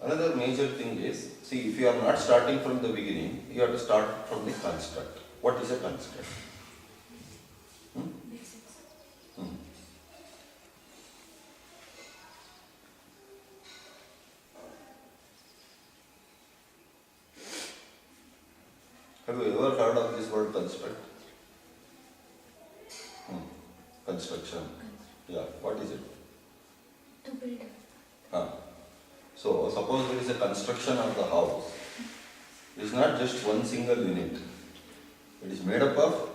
Another major thing is, see, if you are not starting from the beginning, you have to start from the construct. What is a construct? Hmm? Hmm. Have you ever heard of this word construct? Hmm. Construction. Yeah, what is it? To build. Huh. So, suppose there is a construction of the house. It is not just one single unit. It is made up of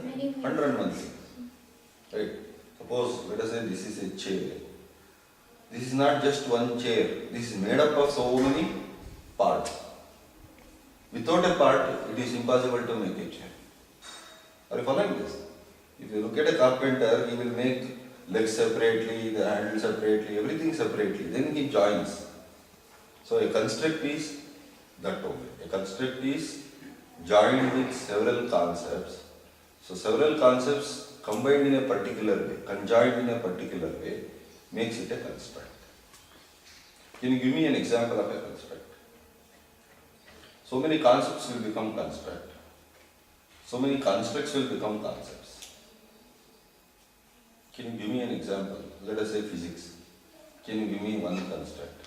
Many 100 months. Right? Suppose, let us say this is a chair. This is not just one chair. This is made up of so many parts. Without a part, it is impossible to make a chair. Are you following this? If you look at a carpenter, he will make legs separately, the handle separately, everything separately. Then he joins. So a construct is that only. A construct is joined with several concepts. So several concepts combined in a particular way, conjoined in a particular way, makes it a construct. Can you give me an example of a construct? So many concepts will become construct. So many constructs will become concepts. Can you give me an example? Let us say physics. Can you give me one construct?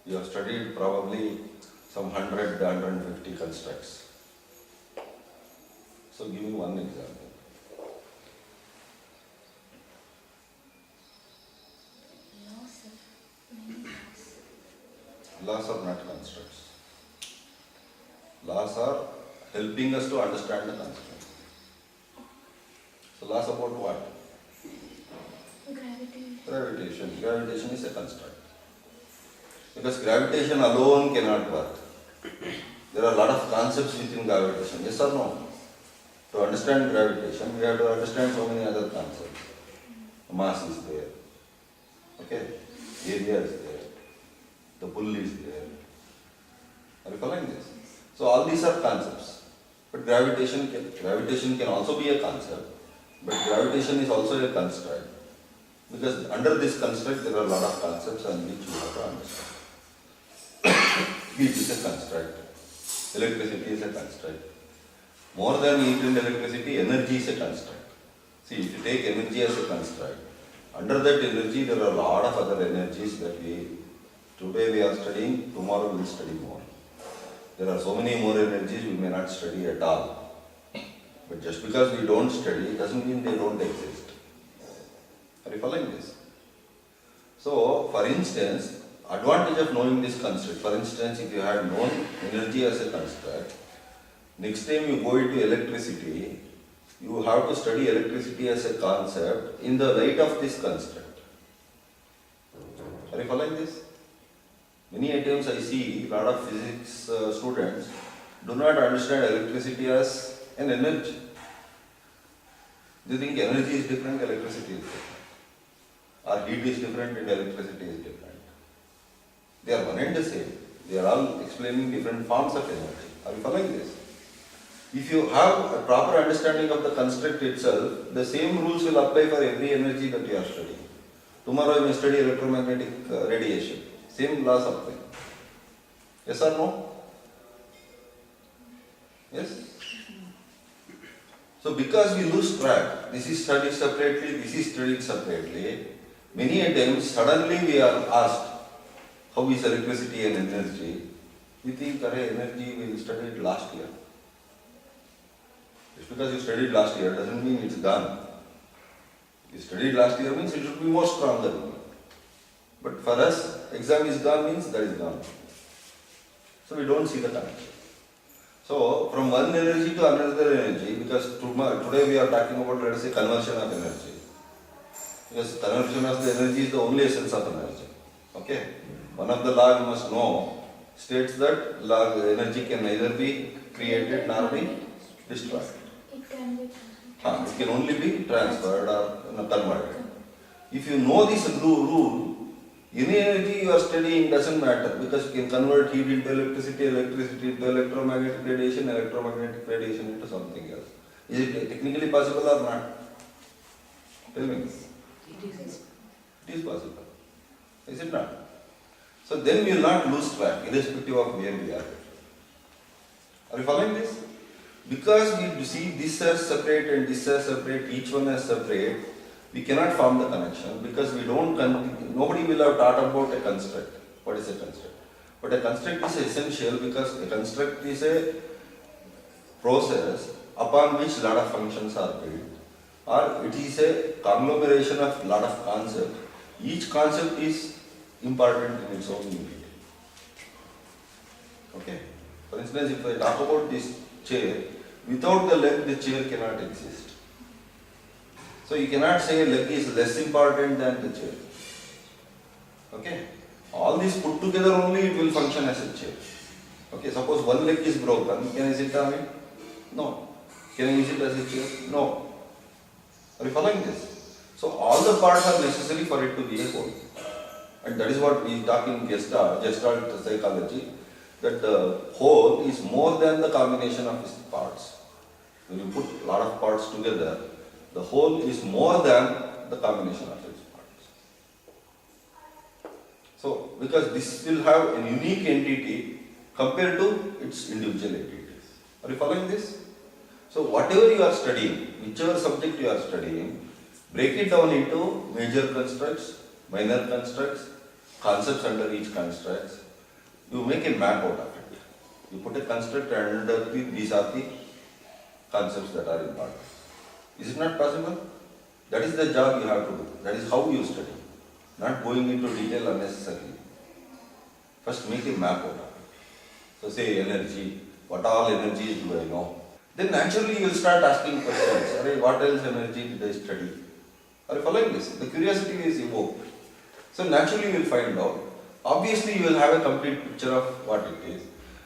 You have studied probably some 100, 150 constructs. So give me one example. Laws are not constructs. Laws are helping us to understand the construct. So laws about what? Gravity. Gravitation. Gravitation is a construct. Because gravitation alone cannot work. There are a lot of concepts within gravitation. Yes or no? To understand gravitation, we have to understand so many other concepts. Mass is there. Okay? Area is there. The pull is there. Are you following this? So all these are concepts. But gravitation can also be a concept. But gravitation is also a construct. Because under this construct there are a lot of concepts on which you have to understand. Heat is a construct. Electricity is a construct. More than heat and electricity, energy is a construct. See, if you take energy as a construct, under that energy there are a lot of other energies that today we are studying, tomorrow we will study more. There are so many more energies we may not study at all. But just because we don't study doesn't mean they don't exist. Are you following this? So, for instance, advantage of knowing this construct, for instance, if you had known energy as a construct, next time you go into electricity, you have to study electricity as a concept in the light of this construct. Are you following this? Many times I see a lot of physics students do not understand electricity as an energy. They think energy is different, electricity is different. Or heat is different and electricity is different. They are one and the same. They are all explaining different forms of energy. Are you following this? If you have a proper understanding of the construct itself, the same rules will apply for every energy that you are studying. Tomorrow you may study electromagnetic radiation. Same laws apply. Yes or no? Yes? So because we lose track, this is studied separately, this is studied separately, many a times suddenly we are asked, how is electricity and energy? We think, energy we studied last year. Just because you studied last year doesn't mean it's gone. You studied last year means it should be more stronger. But for us, exam is gone means that is gone. So we don't see the connection. So from one energy to another energy, because today we are talking about, let us say, conversion of energy. Because conversion of the energy is the only essence of energy. Okay? One of the laws you must know states that energy can neither be created nor be destroyed. It can be. It can only be transferred or converted. If you know this rule, any energy you are studying doesn't matter, because you can convert heat into electricity, electricity into electromagnetic radiation, electromagnetic radiation into something else. Is it technically possible or not? Tell me. It is. It is possible. Is it not? So then we will not lose track, irrespective of where we are. Are you following this? Because we see this as separate and this as separate, each one as separate, we cannot form the connection because we don't, nobody will have taught about a construct. What is a construct? But a construct is essential because a construct is a process upon which lot of functions are built, or it is a conglomeration of lot of concepts. Each concept is important in its own unit. Okay? For instance, if I talk about this chair, without the leg, the chair cannot exist. So you cannot say leg is less important than the chair. Okay? All these put together only it will function as a chair. Okay, suppose one leg is broken, can I sit on it? No. Can I use it as a chair? No. Are you following this? So all the parts are necessary for it to be a whole. And that is what we talk in Gestalt psychology, that the whole is more than the combination of its parts. When you put a lot of parts together, the whole is more than the combination of its parts. So, because this will have a unique entity compared to its individual entities. Are you following this? So, whatever you are studying, whichever subject you are studying, break it down into major constructs, minor constructs, concepts under each construct. You make a map out of it. You put a construct and under these are the concepts that are important. Is it not possible? That is the job you have to do. That is how you study. Not going into detail unnecessarily. First make a map out of it. So say energy, what all energies do I know? Then naturally you will start asking questions. Array, what else energy did I study? Are you following this? The curiosity is evoked. So naturally you will find out. Obviously you will have a complete picture of what it is.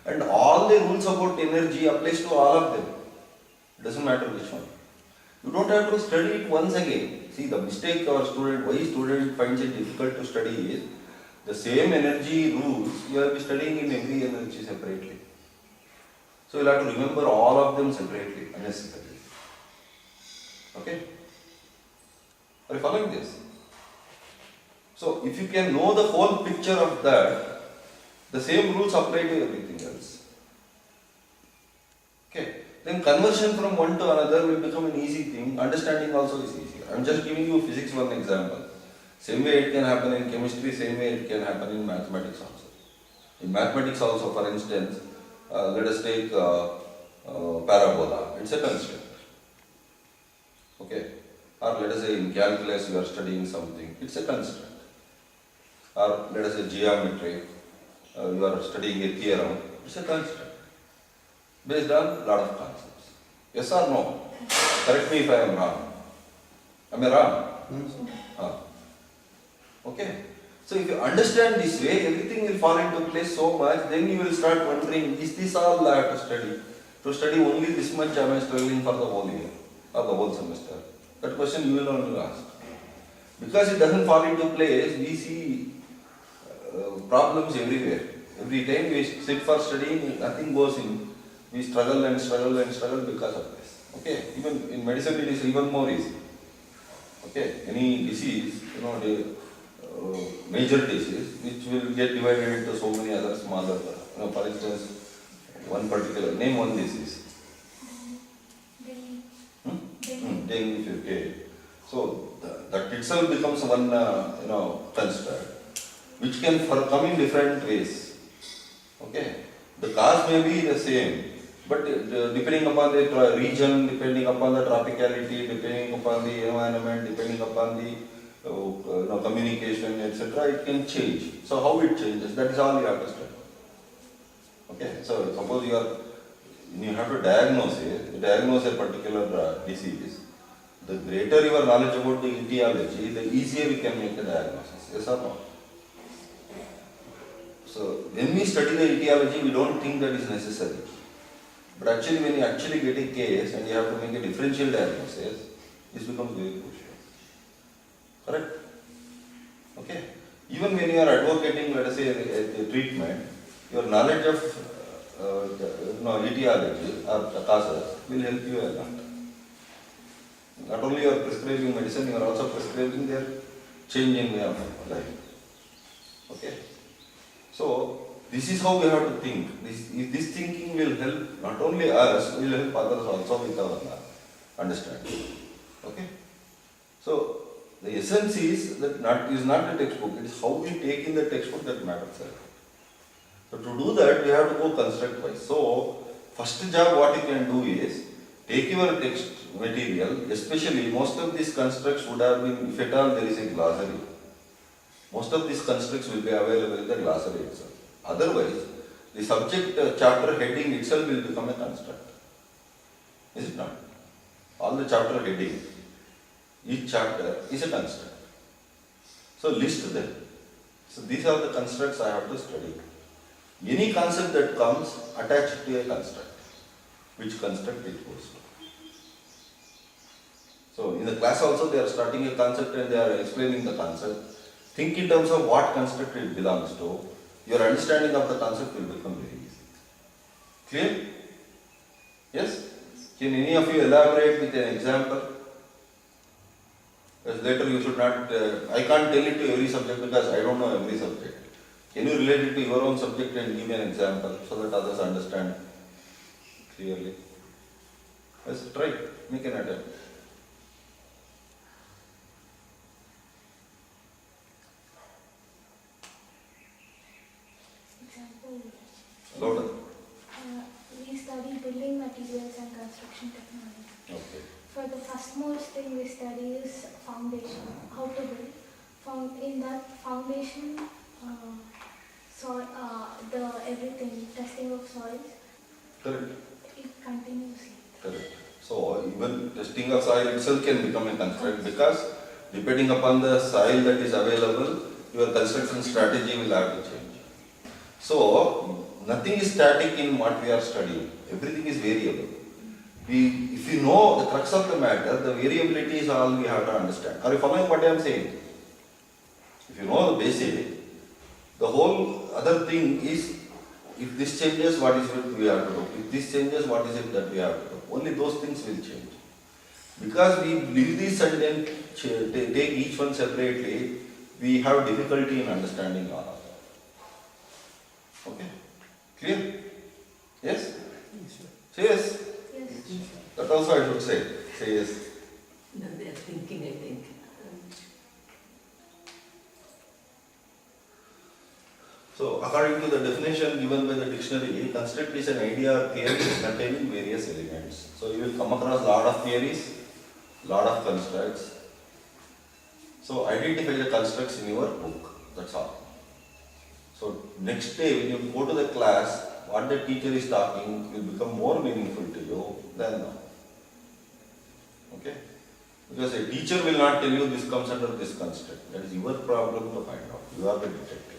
And all the rules about energy applies to all of them. It doesn't matter which one. You don't have to study it once again. See, the mistake why student finds it difficult to study is the same energy rules you will be studying in every energy separately. So you will have to remember all of them separately, unnecessarily. Okay? Are you following this? So if you can know the whole picture of that, the same rules apply to everything else. Okay? Then conversion from one to another will become an easy thing. Understanding also is easier. I am just giving you physics one example. Same way it can happen in chemistry, same way it can happen in mathematics also. In mathematics also, for instance, let us take parabola. It's a construct. Okay? Or let us say in calculus you are studying something. It's a construct. Or let us say geometry. You are studying a theorem. It's a construct. Based on a lot of concepts. Yes or no? Correct me if I am wrong. Am I wrong? Okay. So if you understand this way, everything will fall into place so much, then you will start wondering, is this all I have to study? To study only this much am I struggling for the whole year or the whole semester? That question you will only ask. Because it doesn't fall into place, we see problems everywhere. Every time we sit for studying, nothing goes in. We struggle and struggle and struggle because of this. Okay, even in medicine it is even more easy. Okay, any disease, major disease, which will get divided into so many other smaller, for instance, one particular, name one disease. Dengue fever. So that itself becomes one, construct, which can come in different ways. Okay, the cause may be the same. But depending upon the region, depending upon the tropicality, depending upon the environment, depending upon the communication, etc., it can change. So how it changes, that is all you have to study. Okay, so suppose you have to diagnose a particular disease. The greater your knowledge about the etiology, the easier you can make a diagnosis. Yes or no? So when we study the etiology, we don't think that is necessary. But actually, when you actually get a case and you have to make a differential diagnosis, this becomes very crucial. Correct? Okay? Even when you are advocating, let us say, a treatment, your knowledge of etiology or the causes will help you a lot. Not only you are prescribing medicine, you are also prescribing their change in way of life. Okay? So this is how we have to think. This thinking will help not only us, will help others also with our understanding. Okay? So the essence is that is not the textbook, it is how we take in the textbook that matters. So to do that, we have to go construct wise. So first job what you can do is take your text material, especially most of these constructs would have been, if at all there is a glossary, most of these constructs will be available in the glossary itself. Otherwise, the subject chapter heading itself will become a construct. Is it not? All the chapter heading, each chapter is a construct. So list them. So these are the constructs I have to study. Any concept that comes, attach it to a construct. Which construct it goes to. So in the class also they are starting a concept and they are explaining the concept. Think in terms of what construct it belongs to. Your understanding of the concept will become very easy. Clear? Yes? Can any of you elaborate with an example? Because later you should not, I can't tell it to every subject because I don't know every subject. Can you relate it to your own subject and give me an example so that others understand clearly? Yes, try, make an attempt. Example, Louder. we study building materials and construction technology. Okay. For the firstmost thing we study is foundation, how to build. In that foundation, the everything, testing of soils, Correct. it continuously. Correct. So even testing of soil itself can become a construct because depending upon the soil that is available, your construction strategy will have to change. So nothing is static in what we are studying. Everything is variable. If you know the crux of the matter, the variability is all we have to understand. Are you following what I am saying? If you know the basic, the whole other thing is, if this changes, what is it we have to do? If this changes, what is it that we have to do? Only those things will change. Because we leave this and then take each one separately, we have difficulty in understanding all of that. Okay? Clear? Yes? Say yes. Yes. That also I should say. Say yes. No, they are thinking, I think. So, according to the definition given by the dictionary, construct is an idea or theory containing various elements. So, you will come across lot of theories, lot of constructs. So, identify the constructs in your book. That's all. So, next day when you go to the class, what the teacher is talking will become more meaningful to you than now. Okay? Because a teacher will not tell you this comes under this construct. That is your problem to find out. You are the detective.